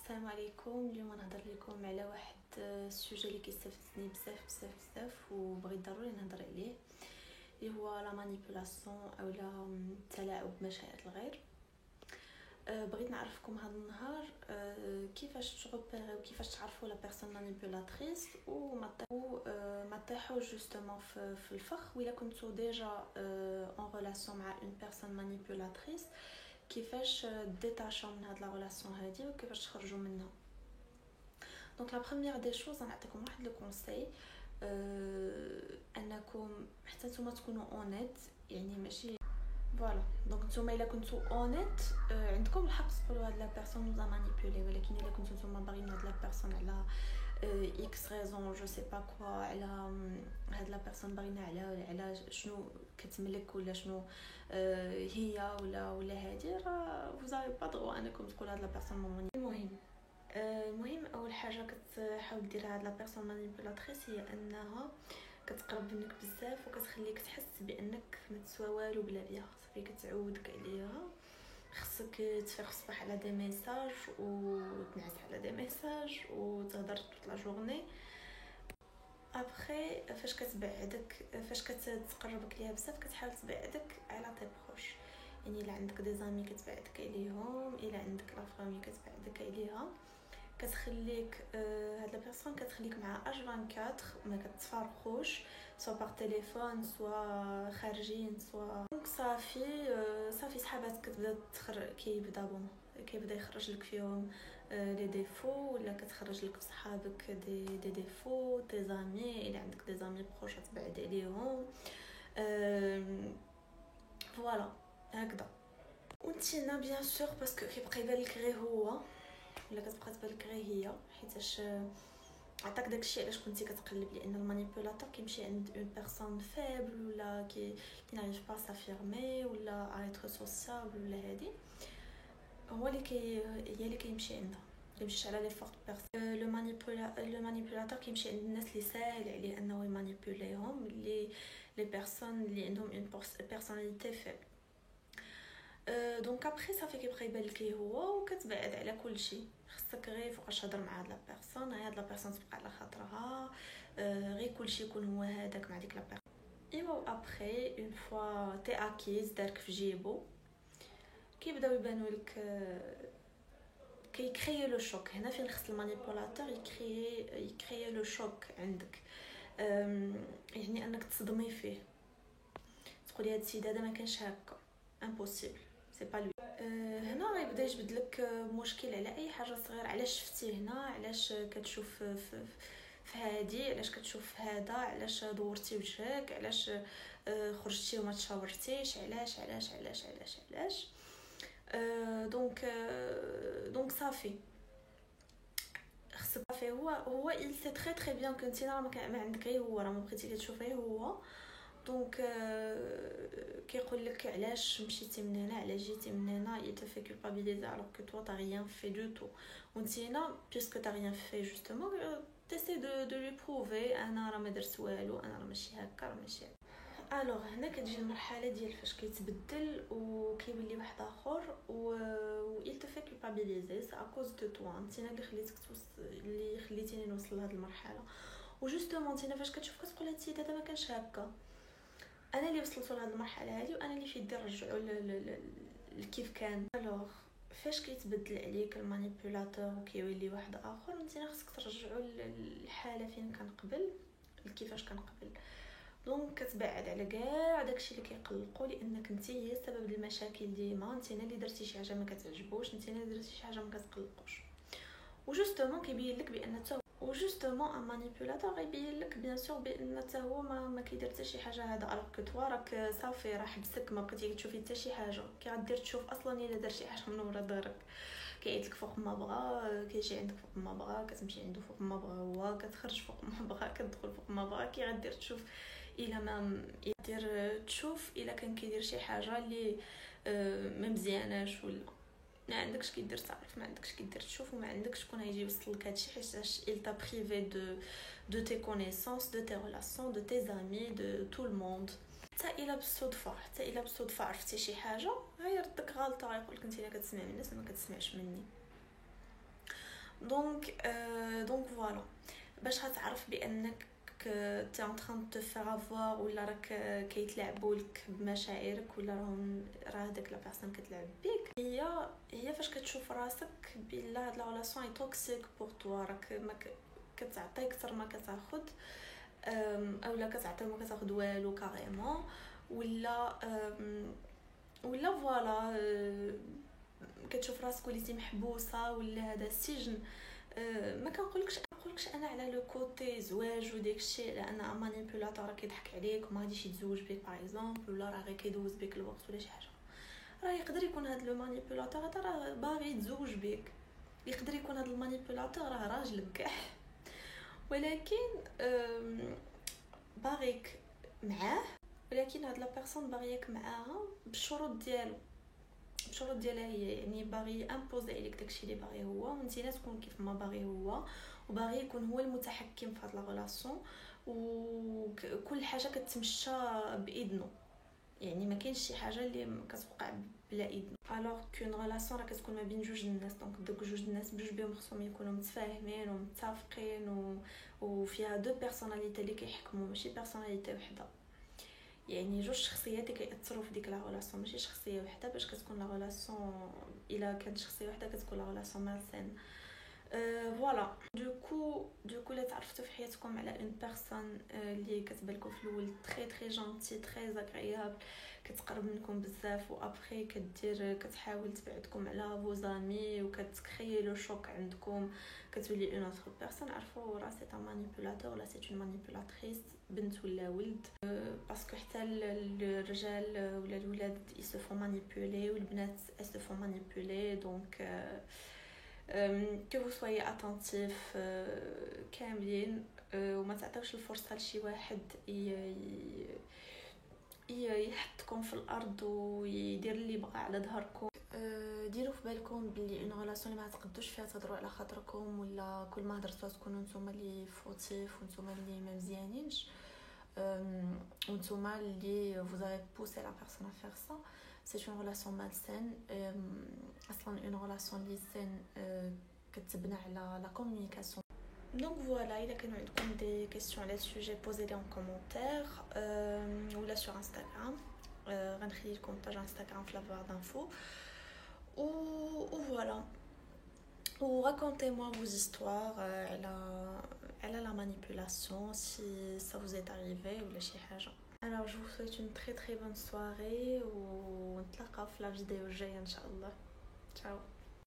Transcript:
السلام عليكم. اليوم غنهضر لكم على واحد السوجي اللي كيستفزني بزاف وبغيت ضروري نهضر عليه، اللي هو لا مانيبيولاسيون اولا التلاعب بمشاعر الغير. بغيت نعرفكم هذا النهار كيفاش تغوبيري وكيفاش تعرفوا لا بيرسون مانيبيولاتريس ما طيحوا جوستومون في الفخ. ولا كنتو ديجا اون ريلاسيون مع اون بيرسون مانيبيولاتريس، كيفاش ديتاشاو من هاد لا ريلاسيون هادي وكيفاش تخرجوا منها. دونك لا بروميير دي شوز غنعطيكم واحد لو كونساي، انكم حتى نتوما تكونوا اونيت، يعني ماشي فوالا. دونك نتوما الا كنتو اونيت عندكم الحق تقولوا هاد لا بيرسون نوزا مانيبيولي، ولكن الا كنتو نتوما باغيين هاد لا بيرسون على اكس ريزون جو سي با كوا، على هاد لا بيرسون باغينا على شنو كتملك ولا شنو هي ولا هادي، راه فوزافي با درو انكم تقولوا هاد لا بيرسون مانيبيولي. المهم اول حاجه كتحاول دير هاد لا بيرسون مانيبيولاتريس هي انها كتقرب منك بزاف وكتخليك تحس بانك ما تسوى والو بلا بها، صافي كتعودك عليها. خصك تفيق الصباح على دي ميساج وتنعس على دي ميساج وتهضر طول لا جورني. ابخي فاش كتقربك ليها بزاف كتحاول تبعدك على تي بروش، يعني الا عندك دي زامي كتبعدك عليهم، الا عندك لا فامي كتبعدك عليها. كتخليك هاد لا بيرسون كتخليك مع H24، ما كتفارقوش سوا بار تليفون سوا خارجين سوا. دونك صافي صحابات كتبدا كيبدا يخرج لك فيهم لي ديفو، ولا كتخرج لك بصحابك دي ديفو دي زامي، الا عندك دي زامي بروش تبعد عليهم. فوالا هكذا. وانتينا بيان سور باسكو كيبقى يبان لك غير هو، ولا كتبقى تبان لك غير هي، حيتاش عطاك داكشي علاش كنتي كتقلب، لان المانيبيولاتور كيمشي عند اون بيرسون فيبل ولا كي ناريف با سافيرمي ولا ايتر سوسيابل ولا هادي، هو اللي كيمشي عندها، كيمشيش على لي فورت بيرسون. لو مانيبيولاتور كيمشي عند الناس اللي ساهل عليه انه يمانيبيوليهم، اللي لي بيرسون اللي عندهم اون بيرسوناليتي فيبل. دونك ابخي صافي كيبقى يبان لك هو وكتبعد على كل شيء. خصك غير فوقاش تهضر مع هاد لا بيرسون، هاد لا بيرسون تبقى على خاطرها، غير كل شيء يكون هو هذاك مع ديك لا بيرسون. ايوا ابخي اون فوا تي اكيز دارك في جيبو، كيبداو يبانوا لك كيكريي لو شوك. هنا فين خص المانيبيولاتور يكريي لو شوك عندك، يعني انك تصدمي فيه، تقولي هاد السيد هذا ما كانش هكا، امبوسيبل سي با لوي. هنا غيبدا يجبد لك مشكل على اي حاجه صغير. علاش شفتي هنا؟ علاش كتشوف في هادي؟ علاش كتشوف هذا؟ علاش دورتي وجهك؟ علاش خرجتي وما تشاورتيش؟ علاش دونك صافي خصك صافي. هو il sait très très bien que انت راه ما عندك غير هو، راه ما بغيتي كتشوف غير هو. دونك كيقول لك علاش مشيتي من هنا، علاش جيتي من هنا. il te fait culpabiliser alors que toi t'as rien fait du tout. وانتينا puisque t'as rien fait justement t'essaies de lui prouver انا راه ما درت والو، انا راه ماشي هكا، راه ماشي هكا. الوغ هنا كتجي المرحله ديال فاش كيتبدل وكيولي واحد اخر و il te fait culpabiliser c'est à cause de toi. انتينا اللي خليتيني نوصل لهاد المرحله. وجوستومون انتينا فاش كتشوف كتقول هادشي هذا ما كانش هكا، انا اللي وصلت لهاد المرحله هذه وانا اللي في يدي نرجعو كيف كان. الوغ فاش كيتبدل عليك المانيبيولاتور وكيولي واحد اخر، انت خصك ترجعو للحاله فين كان قبل، كيفاش كان قبل. دونك كتبعد على كاع داكشي اللي كيقلقوا، لانك انت هي سبب المشاكل ديما. انت اللي درتي شي حاجه ما كتعجبوش، انت اللي درتي شي حاجه ما كتقلقوش. وجوستومون كيبين لك بان وجوستومون ان مانيبيولاتور غيبين لك بيان سور بان حتى هو ما كيدير حتى شي حاجه هذا، الوغ كو توا راك صافي راه حبسك، ما بقيتي تشوفي حتى شي حاجه. كي غدير تشوف اصلا الا دار شي حاجه من ورا دارك، كيعيط لك فوق ما بغا، كيجي عندك فوق ما بغا، كتمشي عنده فوق ما بغا هو، كتخرج فوق ما بغا، كتدخل فوق ما بغا. كي غدير تشوف الا ما يدير تشوف الا كان كيدير شي حاجه اللي ما مزياناش، ولا ما عندكش كيدير تعرف، ما عندكش كيدير تشوف، وما عندكش شكون غيجي يوصل لك هادشي، حيتاش il t'a privé de tes connaissances, de tes relations, de tes amis, de tout le monde. حتى الا بالصدفه عرفتي شي حاجه غيردك غلطه، غيقول لك انت الا كتسمع من الناس ما كتسمعش مني. دونك فوالا باش غتعرف بانك تي ان تران دو فير افوار ولا راك كيتلاعبوا لك بمشاعرك ولا راه داك لا بيرسون كتلعب بيك. هي فاش كتشوف راسك بلا هاد لا ريلاسيون اي توكسيك بور توا، راك ما كتعطي اكثر ما كتاخذ، اولا كتعطي وما كتاخذ والو كاريمون، ولا فوالا كتشوف راسك وليتي محبوسه ولا هذا سجن. ما كنقولكش انا على لو كوتي زواج وداك الشيء، لان مانيبيولاتور راه كيضحك عليك وما غاديش يتزوج بك باغ اكزومبل، ولا راه غير كيدوز بك الوقت ولا شي حاجه. راه يقدر يكون هذا لو مانيبيولاتور هذا راه باغي يتزوج بك، يقدر يكون هذا المانيبيولاتور راه راجلك كاع، ولكن باغيك معاه، ولكن هاد لا بيرسون باغيك معاها بالشروط ديالو، الشروط ديالها هي يعني باغي امبوزي عليك داكشي اللي باغي هو، وانتينا تكون كيف ما باغي هو، وباغي يكون هو المتحكم في هاد لا ريلاسيون، وكل حاجه كتمشى باذنه، يعني ما كاينش شي حاجه اللي كتوقع بلا اذن. الوغ كون ريلاسيون راه كتكون ما بين جوج الناس، دونك دوك جوج الناس بجوج بهم خصهم يكونوا متفاهمين ومتفقين وفيها دو بيرسوناليتي اللي كيحكموا، ماشي بيرسوناليتي وحده، يعني جوج شخصيات كيأثروا في ديك لا ريلاسيون، ماشي شخصيه وحده باش كتكون لا ريلاسيون. الا كانت شخصيه وحده كتكون لا ريلاسيون مالسين. فوالا دوكو لا تعرفتوا في حياتكم على اون بيرسون اللي كتبالكم في الاول تري جونتي تري اغريابل، كتقرب منكم بزاف، وابري كتحاول تبعدكم على فوزامي وكتكريي لو شوك عندكم، كتولي اون اوتر بيرسون، عرفوا راه سي ان مانيبيولاتور ولا سي اون مانيبيولاتريس، بنت ولا ولد، باسكو حتى الرجال ولا الولاد يسفون مانيبيولي والبنات يسفون مانيبيولي. دونك que vous soyez attentif كاملين، وما تعطيوش الفرصه لشي واحد يحطكم في الارض ويدير اللي بغى على ظهركم. ديروا في بالكم بلي اون ريلاسيون ما تقدوش فيها تهضروا على خاطركم، ولا كل ما هضرتوا تكونوا نتوما اللي فوتيف ونتوما اللي ما مزيانينش، ونتوما اللي vous avez poussé la personne à faire ça. C'est une relation malsaine. اصلا une relation اللي saine كتبنى على la communication. Donc voilà, il y a كانوا des questions على ce sujet, posez-les en commentaire ou là sur Instagram. غنخلي لكم page Instagram في la barre d'infos. Ou voilà. Ou racontez-moi vos histoires على la manipulation si ça vous est arrivé ou la شي حاجة. Alors je vous souhaite une très très bonne soirée ونتلاقاو في la vidéo الجاية ان شاء الله. Ciao.